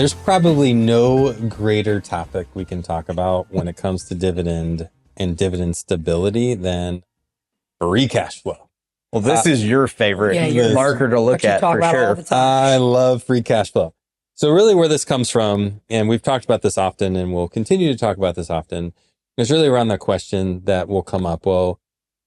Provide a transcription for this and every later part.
There's probably no greater topic we can talk about when it comes to dividend and dividend stability than free cash flow. Well, this is your favorite marker to look at for sure. I love free cash flow. So really where this comes from, and we've talked about this often and we'll continue to talk about this often, is really around that question that will come up. Well,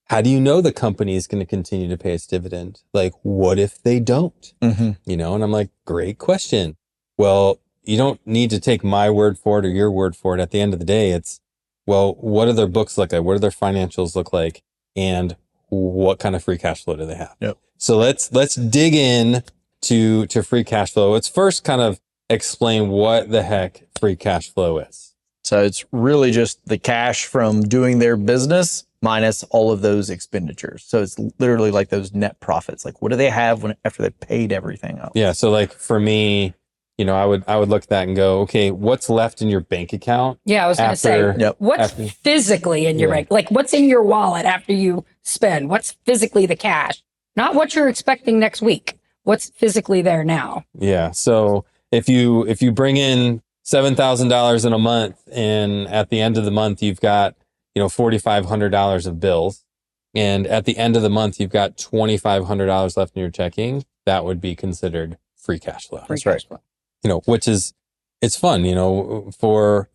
how do you know the company is going to continue to pay its dividend? Like, what if they don't? You know, and I'm like, great question. Well, you don't need to take my word for it or your word for it. At the end of the day, it's, well, what do their books look like? What do their financials look like? And what kind of free cash flow do they have? Yep. So let's dig in to free cash flow. Let's first kind of explain what the heck free cash flow is. So it's really just the cash from doing their business minus all of those expenditures. So it's literally like those net profits. Like, what do they have after they paid everything up? Yeah. So like for me, you know, I would look at that and go, okay, what's left in your bank account? Yeah, I was going to say, what's physically in your bank? Like, what's in your wallet after you spend? What's physically the cash? Not what you're expecting next week. What's physically there now? Yeah. So if you bring in $7,000 in a month, and at the end of the month you've got, you know, $4,500 of bills, and at the end of the month you've got $2,500 left in your checking, that would be considered free cash flow. Free cash flow. You know, which is, it's fun, you know, for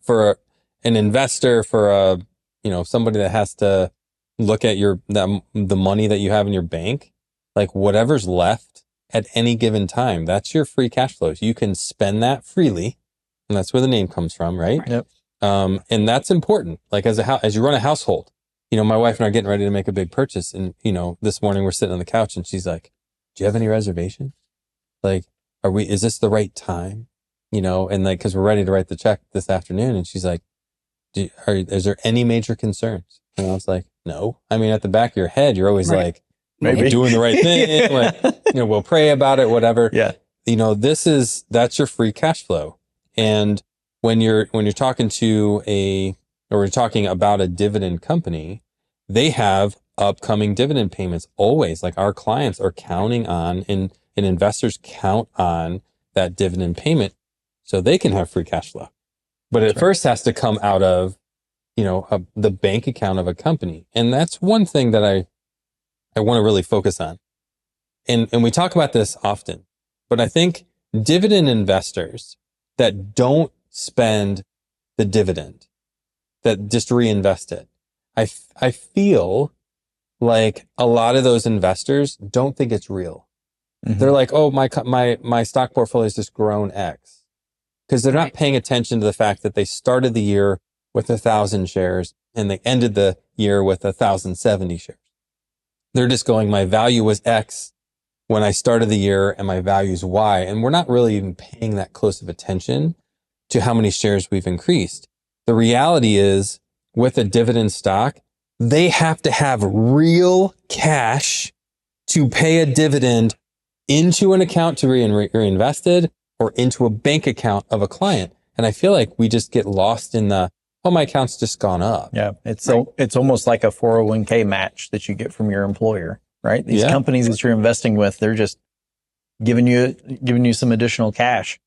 an investor, for a, you know, somebody that has to look at the money that you have in your bank, like whatever's left at any given time, that's your free cash flows. You can spend that freely, and that's where the name comes from, right? Yep. And that's important. Like as you run a household, you know, my wife and I are getting ready to make a big purchase, and you know, this morning we're sitting on the couch, and she's like, "Do you have any reservations? Like, is this the right time?" You know, and like, cause we're ready to write the check this afternoon. And she's like, is there any major concerns? And I was like, no. I mean, at the back of your head, you're always like, maybe doing the right thing. Like, you know, we'll pray about it, whatever. Yeah. You know, that's your free cash flow. And when you're talking we're talking about a dividend company, they have upcoming dividend payments always. Like our clients are counting on, and investors count on that dividend payment so they can have free cash flow. But it first has to come out of, you know, the bank account of a company. And that's one thing that I want to really focus on. And we talk about this often, but I think dividend investors that don't spend the dividend, that just reinvest it, I feel like a lot of those investors don't think it's real. They're like, oh, my stock portfolio has just grown X. Because they're not paying attention to the fact that they started the year with 1,000 shares and they ended the year with 1,070 shares. They're just going, my value was X when I started the year and my value is Y. And we're not really even paying that close of attention to how many shares we've increased. The reality is, with a dividend stock, they have to have real cash to pay a dividend into an account to be reinvested, or into a bank account of a client. And I feel like we just get lost in the, oh, my account's just gone up. Yeah. It's almost like a 401k match that you get from your employer, right? These companies that you're investing with, they're just giving you some additional cash.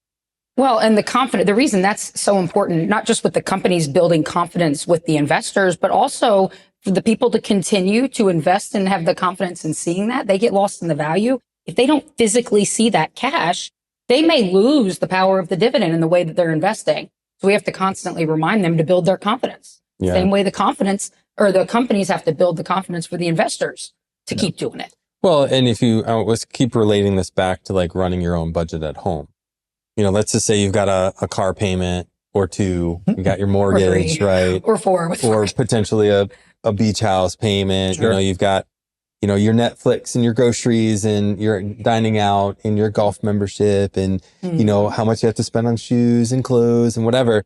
Well, and the reason that's so important, not just with the companies building confidence with the investors, but also for the people to continue to invest and have the confidence in seeing that, they get lost in the value. If they don't physically see that cash, they may lose the power of the dividend in the way that they're investing. So we have to constantly remind them to build their confidence. Yeah. Same way the companies have to build the confidence for the investors to keep doing it. Well, and if you, let's keep relating this back to like running your own budget at home. You know, let's just say you've got a car payment or two, you got your mortgage, right? Or four. Or potentially a beach house payment. Sure. You know, you've got, you know, your Netflix and your groceries and your dining out and your golf membership and, you know, how much you have to spend on shoes and clothes and whatever.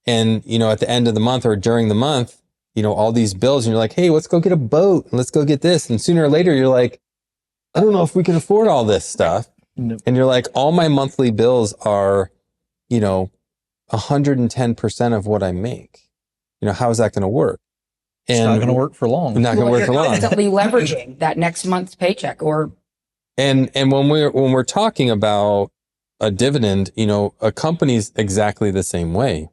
And, you know, at the end of the month or during the month, you know, all these bills and you're like, hey, let's go get a boat and let's go get this. And sooner or later, you're like, I don't know if we can afford all this stuff. Nope. And you're like, all my monthly bills are, you know, 110% of what I make. You know, how is that going to work? And it's not going to work for long. Not going to work for long. Constantly leveraging that next month's paycheck, or and when we're talking about, a dividend, a company's exactly the same way.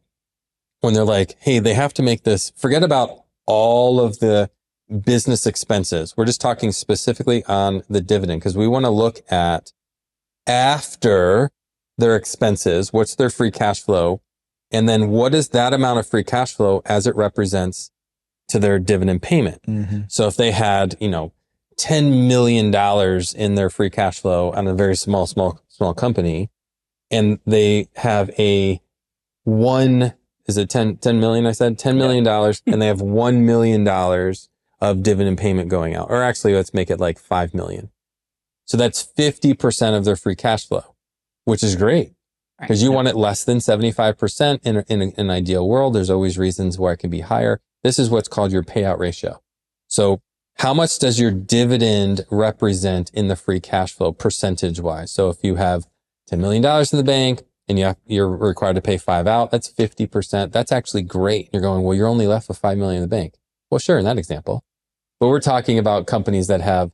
When they're like, hey, they have to make this, forget about all of the business expenses. We're just talking specifically on the dividend because we want to look at after their expenses, what's their free cash flow, and then what is that amount of free cash flow as it represents to their dividend payment. So if they had, $10 million in their free cash flow on a very small company, and they have is it 10 million? I said $10 million, and they have $1 million of dividend payment going out, or actually let's make it like 5 million. So that's 50% of their free cash flow, which is great because you want it less than 75% in an ideal world. There's always reasons why it can be higher. This is what's called your payout ratio. So how much does your dividend represent in the free cash flow percentage wise? So if you have $10 million in the bank and you're required to pay 5 out, that's 50%. That's actually great. You're going, well, you're only left with 5 million in the bank. Well, sure, in that example, but we're talking about companies that have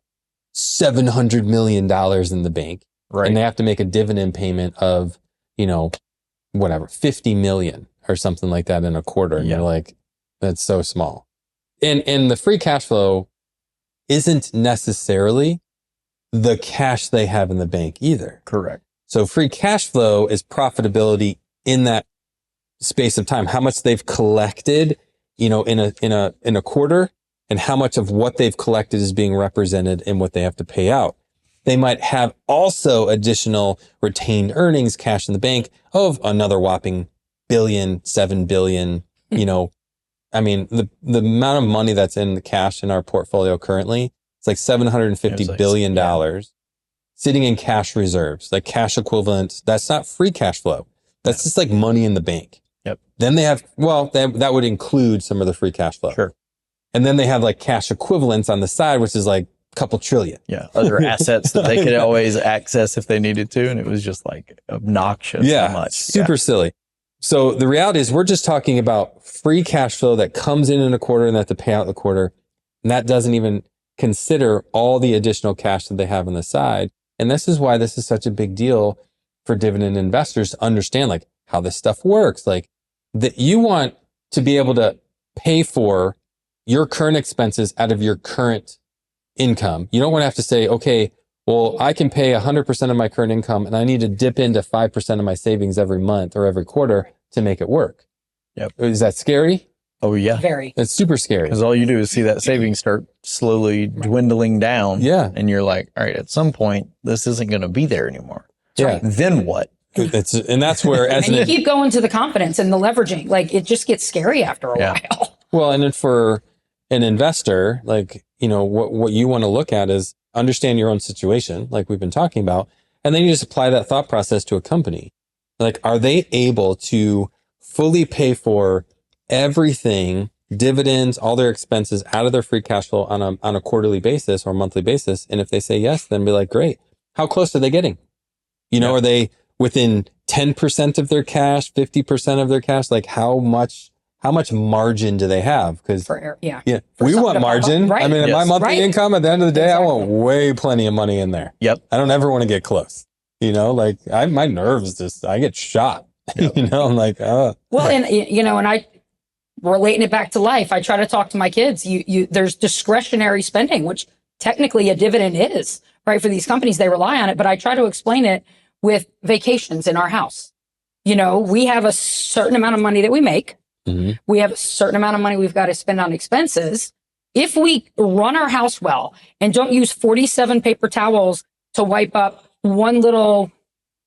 $700 million in the bank, and they have to make a dividend payment of, whatever, 50 million or something like that in a quarter. And you're like, that's so small. And the free cash flow isn't necessarily the cash they have in the bank either. Correct. So free cash flow is profitability in that space of time, how much they've collected, in a quarter, and how much of what they've collected is being represented in what they have to pay out. They might have also additional retained earnings, cash in the bank of another whopping billion, 7 billion, I mean, the amount of money that's in the cash in our portfolio currently, it's like $750 billion sitting in cash reserves, like cash equivalents. That's not free cash flow. That's just like money in the bank. Yep. Then they have, that would include some of the free cash flow. Sure. And then they have like cash equivalents on the side, which is like a couple trillion. Yeah. Other assets that they could always access if they needed to. And it was just like obnoxious. Yeah. How much. Super silly. So the reality is we're just talking about free cash flow that comes in a quarter and that to pay out the quarter. And that doesn't even consider all the additional cash that they have on the side. And this is why this is such a big deal for dividend investors to understand like how this stuff works. Like that you want to be able to pay for your current expenses out of your current income. You don't want to have to say, okay, well, I can pay 100% of my current income and I need to dip into 5% of my savings every month or every quarter to make it work. Yep. Is that scary? Oh, yeah. Very. It's super scary. Because all you do is see that savings start slowly dwindling down. Yeah. And you're like, all right, at some point, this isn't going to be there anymore. Yeah. Then what? And that's where, as and you keep going to the confidence and the leveraging, like it just gets scary after a while. Well, and then for an investor, like, what you want to look at is understand your own situation, like we've been talking about, and then you just apply that thought process to a company. Like, are they able to fully pay for everything, dividends, all their expenses out of their free cash flow on a quarterly basis or monthly basis? And if they say yes, then be like, great. How close are they getting? Are they within 10% of their cash, 50% of their cash? Like how much margin do they have? Because we want margin. Right. I mean, my monthly income at the end of the day, I want way plenty of money in there. Yep. I don't ever want to get close. Like my nerves I get shot. Yep. I'm like, oh. Well, and and I relating it back to life. I try to talk to my kids. There's discretionary spending, which technically a dividend is, right? For these companies, they rely on it. But I try to explain it with vacations in our house. We have a certain amount of money that we make. Mm-hmm. We have a certain amount of money we've got to spend on expenses. If we run our house well and don't use 47 paper towels to wipe up one little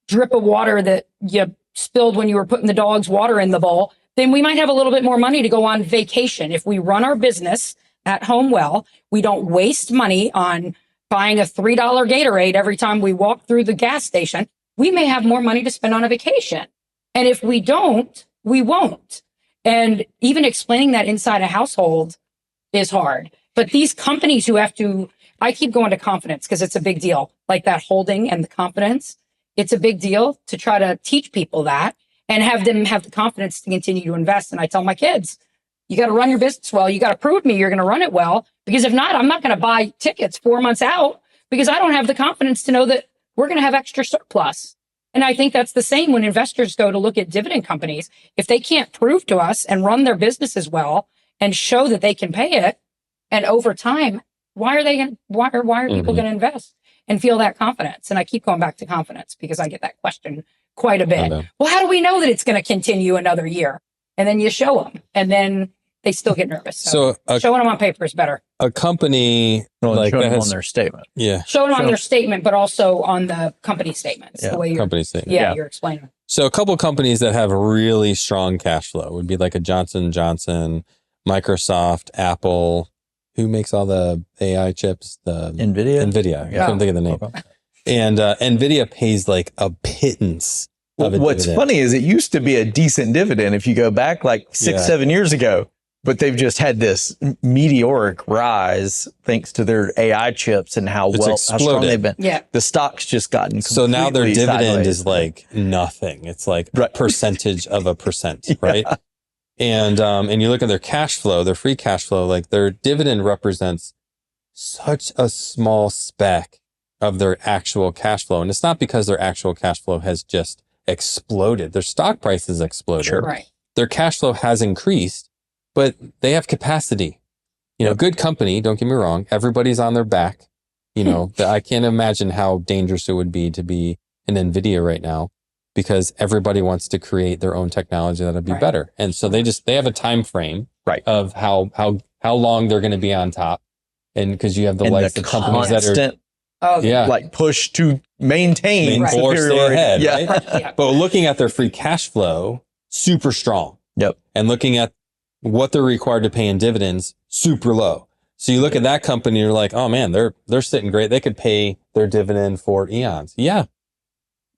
drip of water that you spilled when you were putting the dog's water in the bowl, then we might have a little bit more money to go on vacation. If we run our business at home well, we don't waste money on buying a $3 Gatorade every time we walk through the gas station, we may have more money to spend on a vacation. And if we don't, we won't. And even explaining that inside a household is hard. But these companies who I keep going to confidence because it's a big deal, like that holding and the confidence. It's a big deal to try to teach people that and have them have the confidence to continue to invest. And I tell my kids, you got to run your business well. You got to prove to me you're going to run it well, because if not, I'm not going to buy tickets 4 months out because I don't have the confidence to know that we're going to have extra surplus. And I think that's the same when investors go to look at dividend companies. If they can't prove to us and run their businesses well and show that they can pay it, and over time, why are people going to invest and feel that confidence? And I keep going back to confidence because I get that question quite a bit. Well, how do we know that it's going to continue another year? And then you show them, and then they still get nervous. So showing them on paper is better. A company like showing them on their statement. Yeah. Showing them on their statement, but also on the company statements. Yeah. The way company statement. Yeah, you're explaining. So a couple of companies that have really strong cash flow would be like a Johnson & Johnson, Microsoft, Apple. Who makes all the AI chips? The NVIDIA. I couldn't think of the name. Okay. And NVIDIA pays like a pittance. What's funny is it used to be a decent dividend if you go back like 6-7 years ago, but they've just had this meteoric rise thanks to their AI chips and how strong they've been. Yeah. The stock's just gotten so now their dividend is like nothing. It's like a percentage of a percent, right? And you look at their cash flow, their free cash flow, like their dividend represents such a small speck of their actual cash flow. And it's not because their actual cash flow has just exploded. Their stock price has exploded. Sure. Right. Their cash flow has increased, but they have capacity. You know, good company, don't get me wrong. Everybody's on their back. You know, I can't imagine how dangerous it would be to be in NVIDIA right now because everybody wants to create their own technology that'll be better. And so they have a time frame of how long they're going to be on top. And because you have the likes of companies that are like push to maintain or stay ahead, right? Yeah. But looking at their free cash flow, super strong. Yep. And looking at what they're required to pay in dividends, super low. So you look at that company, you're like, oh man, they're sitting great. They could pay their dividend for eons. Yeah,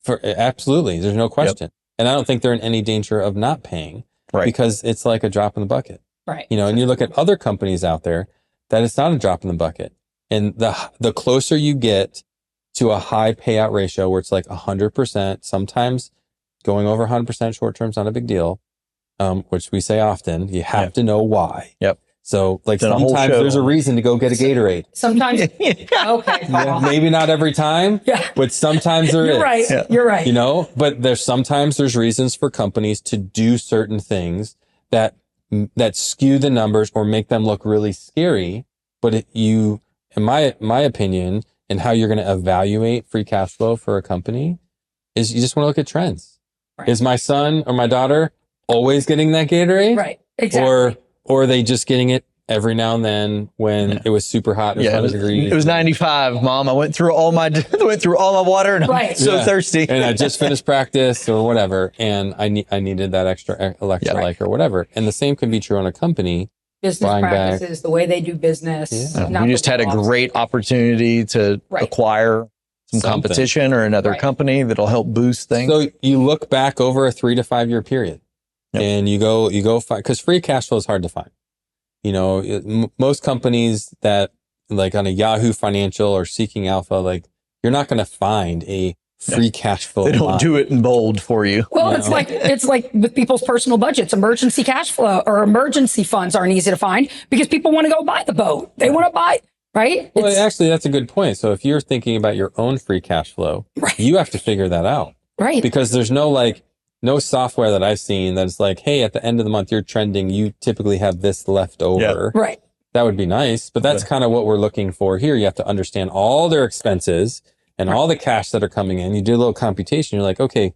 absolutely. There's no question. And I don't think they're in any danger of not paying because it's like a drop in the bucket. Right. You know, and you look at other companies out there that it's not a drop in the bucket. And the closer you get to a high payout ratio where it's like 100%, sometimes going over 100% short term is not a big deal, which we say often. You have to know why. Yep. So like sometimes there's a reason to go get a Gatorade. Sometimes. Okay. Maybe not every time, but sometimes there is. You're right. Yeah. You're right. You know, but sometimes there's reasons for companies to do certain things that skew the numbers or make them look really scary. But in my opinion, and how you're going to evaluate free cash flow for a company is you just want to look at trends. Right. Is my son or my daughter always getting that Gatorade? Right. Exactly. Or are they just getting it every now and then when it was super hot? It was 95, Mom. I went through all my water and I'm so thirsty. And I just finished practice or whatever. And I needed that extra electrolyte or whatever. And the same could be true on a company. Business practices, the way they do business. Yeah. We just had a great opportunity to acquire some competition or another company that'll help boost things. So you look back over a 3 to 5 year period and you go find, because free cash flow is hard to find. You know, most companies that like on a Yahoo Financial or Seeking Alpha, like you're not going to find a free cash flow. They don't do it in bold for you. Well, it's like with people's personal budgets, emergency cash flow or emergency funds aren't easy to find because people want to go buy the boat. They want to buy, right? Well, actually, that's a good point. So if you're thinking about your own free cash flow, you have to figure that out. Right. Because there's no software that I've seen that's like, hey, at the end of the month, you're trending. You typically have this left over. Yeah. Right. That would be nice. But that's kind of what we're looking for here. You have to understand all their expenses and all the cash that are coming in. You do a little computation. You're like, okay,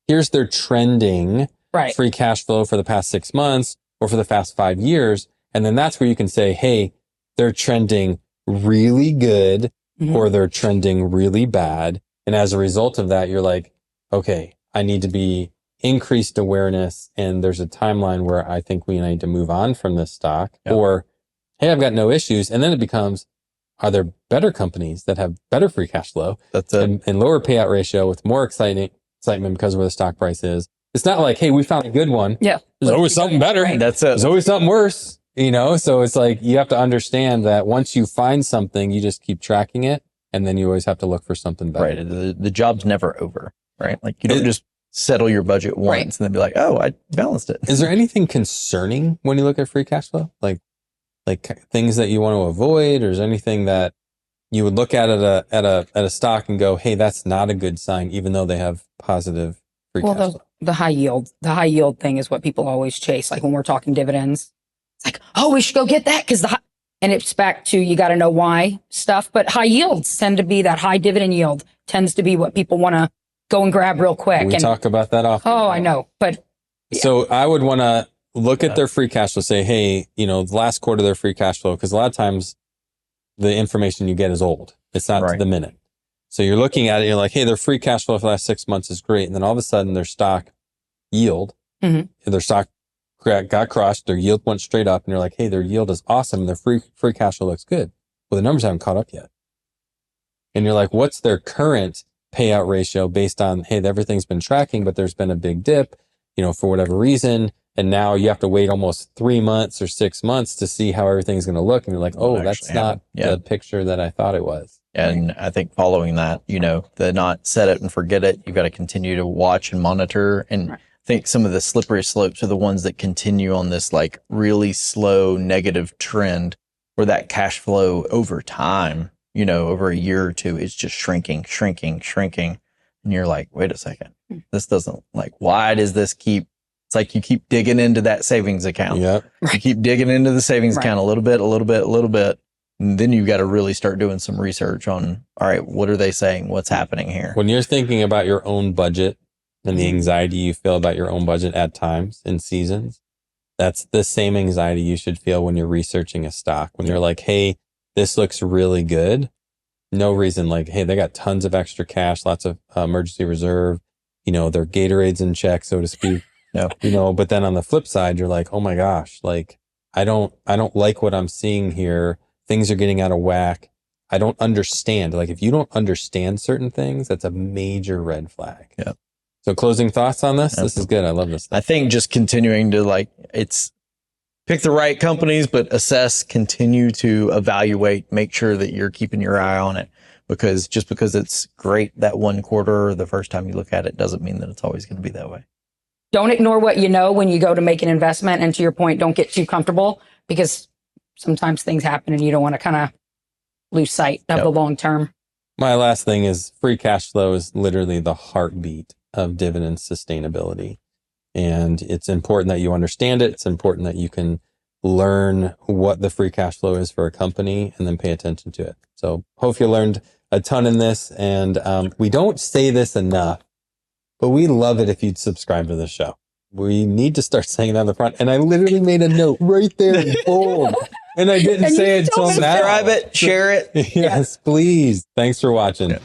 here's their trending free cash flow for the past 6 months or for the past 5 years. And then that's where you can say, hey, they're trending really good or they're trending really bad. And as a result of that, you're like, okay, I need to be increased awareness. And there's a timeline where I think we need to move on from this stock or, hey, I've got no issues. And then it becomes, are there better companies that have better free cash flow and lower payout ratio with more excitement because of where the stock price is? It's not like, hey, we found a good one. Yeah. There's always something better. Right. That's it. There's always something worse, you know? So it's like, you have to understand that once you find something, you just keep tracking it. And then you always have to look for something better. Right. The job's never over, right? Like you don't just settle your budget once and then be like, oh, I balanced it. Is there anything concerning when you look at free cash flow? Like things that you want to avoid, or is there anything that you would look at it at a stock and go, hey, that's not a good sign, even though they have positive free cash flow. The high yield thing is what people always chase. Like when we're talking dividends, it's like, oh, we should go get that because and it's back to, you got to know why stuff. But high yields tend to be, that high dividend yield tends to be what people want to go and grab real quick. We talk about that often. Oh, I know. But yeah. So I would want to look at their free cash flow, say, hey, the last quarter of their free cash flow, because a lot of times the information you get is old. It's not to the minute. So you're looking at it, you're like, hey, their free cash flow for the last 6 months is great. And then all of a sudden their stock yield, their stock got crushed, their yield went straight up, and you're like, hey, their yield is awesome, and their free cash flow looks good. Well, the numbers haven't caught up yet. And you're like, what's their current payout ratio based on, hey, everything's been tracking, but there's been a big dip, for whatever reason. And now you have to wait almost 3 months or 6 months to see how everything's going to look. And you're like, oh, that's not the picture that I thought it was. And I think following that, the not set it and forget it, you've got to continue to watch and monitor. And I think some of the slippery slopes are the ones that continue on this like really slow negative trend where that cash flow over time, over a year or two, is just shrinking. And you're like, wait a second, this doesn't why does this keep, it's like you keep digging into that savings account. Yep. You keep digging into the savings account a little bit. And then you've got to really start doing some research on, all right, what are they saying? What's happening here? When you're thinking about your own budget and the anxiety you feel about your own budget at times in seasons, that's the same anxiety you should feel when you're researching a stock. When you're like, hey, this looks really good. No reason, hey, they got tons of extra cash, lots of emergency reserve, their Gatorades in check, so to speak. No. But then on the flip side, you're like, oh my gosh, I don't like what I'm seeing here. Things are getting out of whack. I don't understand. If you don't understand certain things, that's a major red flag. Yeah. So closing thoughts on this? This is good. I love this stuff. I think just continuing to pick the right companies, but assess, continue to evaluate, make sure that you're keeping your eye on it, because just because it's great that one quarter or the first time you look at it doesn't mean that it's always going to be that way. Don't ignore what you know when you go to make an investment. And to your point, don't get too comfortable, because sometimes things happen and you don't want to kind of lose sight of the long term. My last thing is free cash flow is literally the heartbeat of dividend sustainability. And it's important that you understand it. It's important that you can learn what the free cash flow is for a company and then pay attention to it. So hope you learned a ton in this. And we don't say this enough, but we love it if you'd subscribe to the show. We need to start saying that on the front. And I literally made a note right there in bold. And I didn't say it until now. Subscribe it, share it. Yes, please. Thanks for watching. Yeah.